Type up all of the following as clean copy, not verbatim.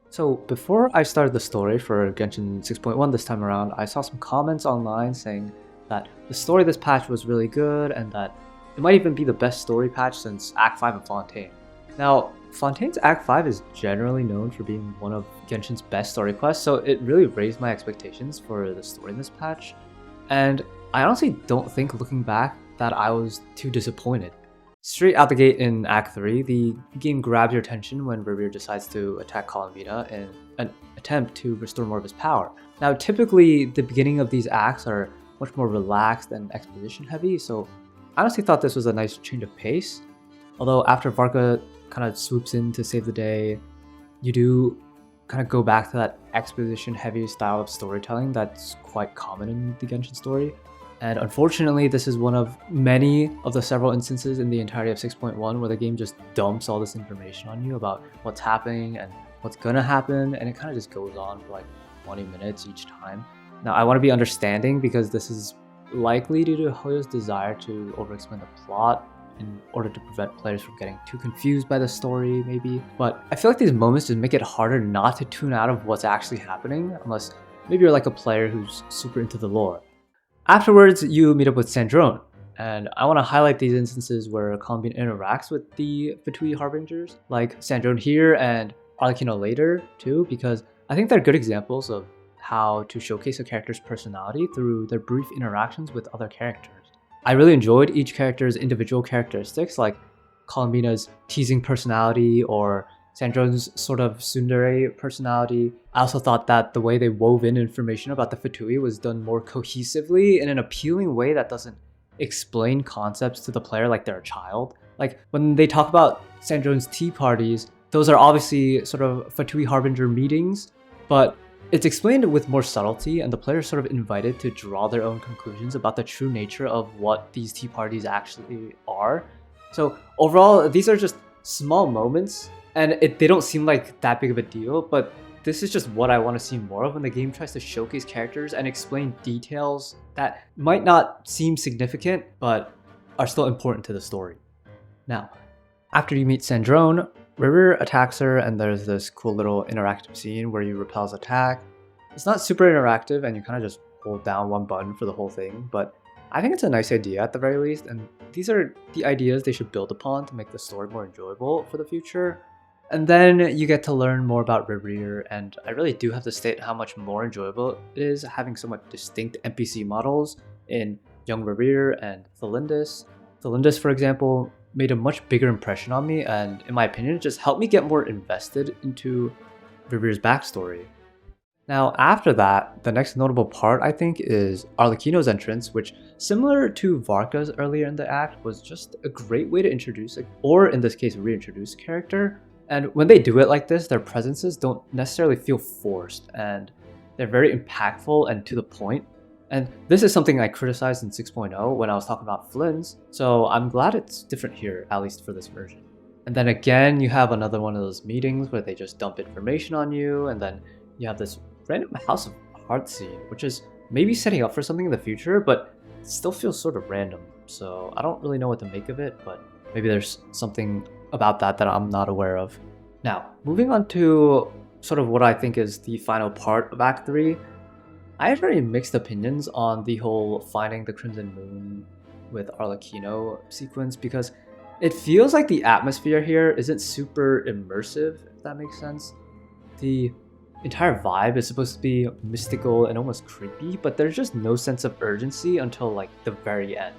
So before I started the story for Genshin 6.1 this time around, I saw some comments online saying that the story of this patch was really good and that it might even be the best story patch since Act 5 of Fontaine. Now, Fontaine's Act 5 is generally known for being one of Genshin's best story quests, so it really raised my expectations for the story in this patch. And I honestly don't think, looking back, that I was too disappointed. Straight out the gate in Act 3, the game grabs your attention when Revere decides to attack Columbina in an attempt to restore more of his power. Now, typically, the beginning of these acts are much more relaxed and exposition heavy, so I honestly thought this was a nice change of pace. Although after Varka kind of swoops in to save the day, you do kind of go back to that exposition heavy style of storytelling that's quite common in the Genshin story. And unfortunately, this is one of many of the several instances in the entirety of 6.1 where the game just dumps all this information on you about what's happening and what's gonna happen, and it kind of just goes on for like 20 minutes each time. Now, I want to be understanding because this is likely due to Hoyo's desire to over-explain the plot in order to prevent players from getting too confused by the story, maybe. But I feel like these moments just make it harder not to tune out of what's actually happening, unless maybe you're like a player who's super into the lore. Afterwards, you meet up with Sandrone, and I want to highlight these instances where Columbine interacts with the Fatui Harbingers, like Sandrone here and Arlecchino later too, because I think they're good examples of how to showcase a character's personality through their brief interactions with other characters. I really enjoyed each character's individual characteristics, like Columbina's teasing personality or Sandrone's sort of tsundere personality. I also thought that the way they wove in information about the Fatui was done more cohesively in an appealing way that doesn't explain concepts to the player like they're a child. Like when they talk about Sandrone's tea parties, those are obviously sort of Fatui Harbinger meetings, but it's explained with more subtlety, and the player is sort of invited to draw their own conclusions about the true nature of what these tea parties actually are. So overall, these are just small moments, and they don't seem like that big of a deal, but this is just what I want to see more of when the game tries to showcase characters and explain details that might not seem significant, but are still important to the story. Now, after you meet Sandrone, Revere attacks her, and there's this cool little interactive scene where you repel his attack. It's not super interactive, and you kind of just hold down one button for the whole thing, but I think it's a nice idea at the very least, and these are the ideas they should build upon to make the story more enjoyable for the future. And then you get to learn more about Revere, and I really do have to state how much more enjoyable it is having somewhat distinct NPC models in young Revere and Thelindis. Thelindis, for example, made a much bigger impression on me, and in my opinion, it just helped me get more invested into Revere's backstory. Now, after that, the next notable part, I think, is Arlecchino's entrance, which, similar to Varka's earlier in the act, was just a great way to introduce, or in this case, reintroduce a character. And when they do it like this, their presences don't necessarily feel forced, and they're very impactful and to the point. And this is something I criticized in 6.0 when I was talking about Flynn's, so I'm glad it's different here, at least for this version. And then again, you have another one of those meetings where they just dump information on you, and then you have this random House of Hearts scene, which is maybe setting up for something in the future, but it still feels sort of random. So I don't really know what to make of it, but maybe there's something about that I'm not aware of. Now, moving on to sort of what I think is the final part of Act 3, I have very mixed opinions on the whole finding the Crimson Moon with Arlecchino sequence, because it feels like the atmosphere here isn't super immersive, if that makes sense. The entire vibe is supposed to be mystical and almost creepy, but there's just no sense of urgency until like the very end.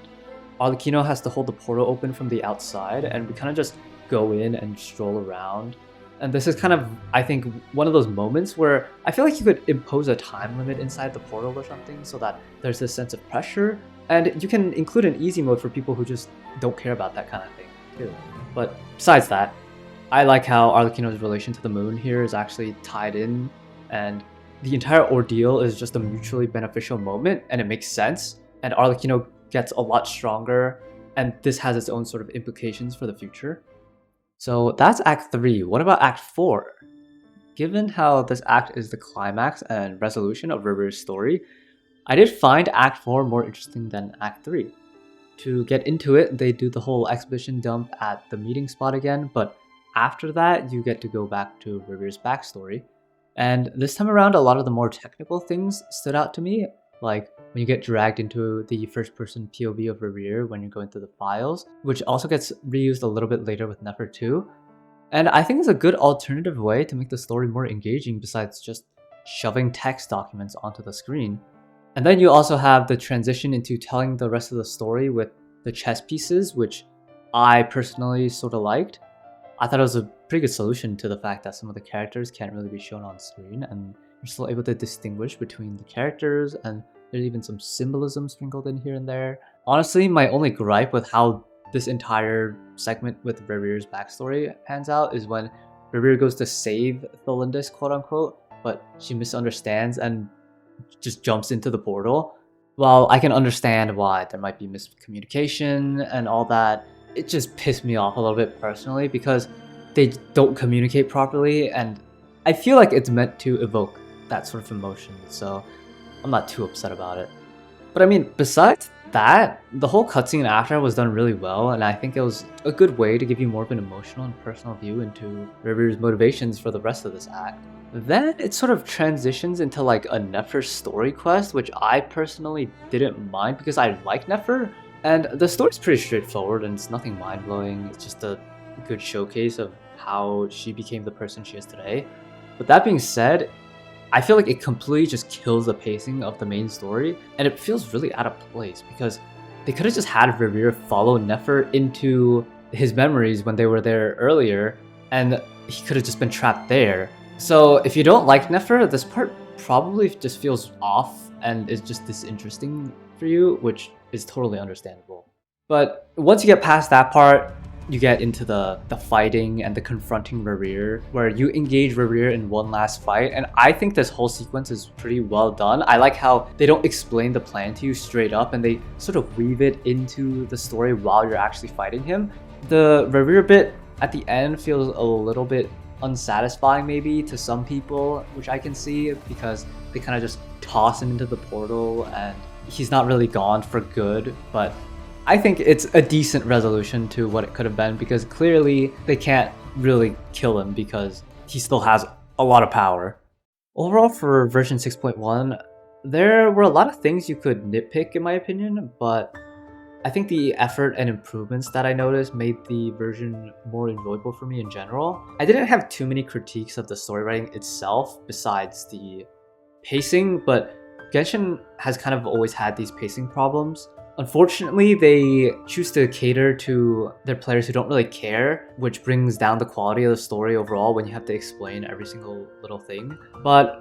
Arlecchino has to hold the portal open from the outside, and we kind of just go in and stroll around. And this is kind of, I think, one of those moments where I feel like you could impose a time limit inside the portal or something so that there's this sense of pressure. And you can include an easy mode for people who just don't care about that kind of thing, too. But besides that, I like how Arlecchino's relation to the moon here is actually tied in, and the entire ordeal is just a mutually beneficial moment, and it makes sense. And Arlecchino gets a lot stronger, and this has its own sort of implications for the future. So that's Act 3. What about Act 4? Given how this act is the climax and resolution of River's story, I did find Act 4 more interesting than Act 3. To get into it, they do the whole exhibition dump at the meeting spot again, but after that, you get to go back to River's backstory. And this time around, a lot of the more technical things stood out to me, like when you get dragged into the first-person POV of Revere when you're going through the files, which also gets reused a little bit later with Nefer too. And I think it's a good alternative way to make the story more engaging besides just shoving text documents onto the screen. And then you also have the transition into telling the rest of the story with the chess pieces, which I personally sort of liked. I thought it was a pretty good solution to the fact that some of the characters can't really be shown on screen, and you're still able to distinguish between the characters, and there's even some symbolism sprinkled in here and there. Honestly, my only gripe with how this entire segment with Revere's backstory pans out is when Revere goes to save Thelindis, quote unquote, but she misunderstands and just jumps into the portal. While I can understand why there might be miscommunication and all that, it just pissed me off a little bit personally because they don't communicate properly, and I feel like it's meant to evoke that sort of emotion, so I'm not too upset about it. But I mean, besides that, the whole cutscene after was done really well, and I think it was a good way to give you more of an emotional and personal view into River's motivations for the rest of this act. Then it sort of transitions into like a Nefer story quest, which I personally didn't mind because I like Nefer, and the story's pretty straightforward and it's nothing mind-blowing. It's just a good showcase of how she became the person she is today. But that being said, I feel like it completely just kills the pacing of the main story, and it feels really out of place because they could have just had Revere follow Nefer into his memories when they were there earlier, and he could have just been trapped there. So if you don't like Nefer, this part probably just feels off and is just disinteresting for you, which is totally understandable. But once you get past that part, you get into the fighting and the confronting Revere, where you engage Revere in one last fight, and I think this whole sequence is pretty well done. I like how they don't explain the plan to you straight up, and they sort of weave it into the story while you're actually fighting him. The Revere bit at the end feels a little bit unsatisfying maybe to some people, which I can see, because they kind of just toss him into the portal and he's not really gone for good, but I think it's a decent resolution to what it could have been, because clearly they can't really kill him because he still has a lot of power. Overall, for version 6.1, there were a lot of things you could nitpick in my opinion, but I think the effort and improvements that I noticed made the version more enjoyable for me in general. I didn't have too many critiques of the story writing itself besides the pacing, but Genshin has kind of always had these pacing problems. Unfortunately, they choose to cater to their players who don't really care, which brings down the quality of the story overall when you have to explain every single little thing. But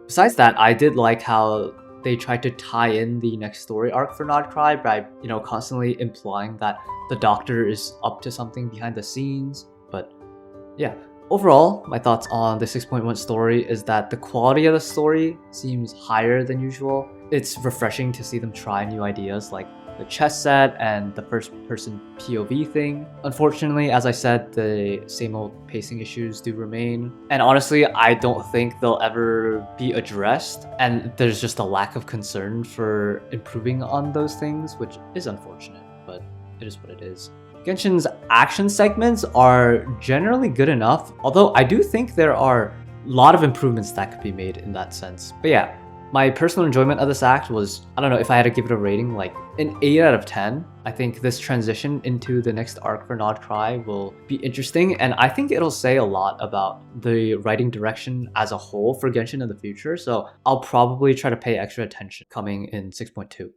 besides that, I did like how they tried to tie in the next story arc for Nodcry by, constantly implying that the Doctor is up to something behind the scenes. But yeah, overall, my thoughts on the 6.1 story is that the quality of the story seems higher than usual. It's refreshing to see them try new ideas like the chess set and the first-person POV thing. Unfortunately, as I said, the same old pacing issues do remain. And honestly, I don't think they'll ever be addressed. And there's just a lack of concern for improving on those things, which is unfortunate, but it is what it is. Genshin's action segments are generally good enough, although I do think there are a lot of improvements that could be made in that sense. But yeah, my personal enjoyment of this act was, I don't know, if I had to give it a rating, like an 8 out of 10. I think this transition into the next arc for Nodcry will be interesting, and I think it'll say a lot about the writing direction as a whole for Genshin in the future, so I'll probably try to pay extra attention coming in 6.2.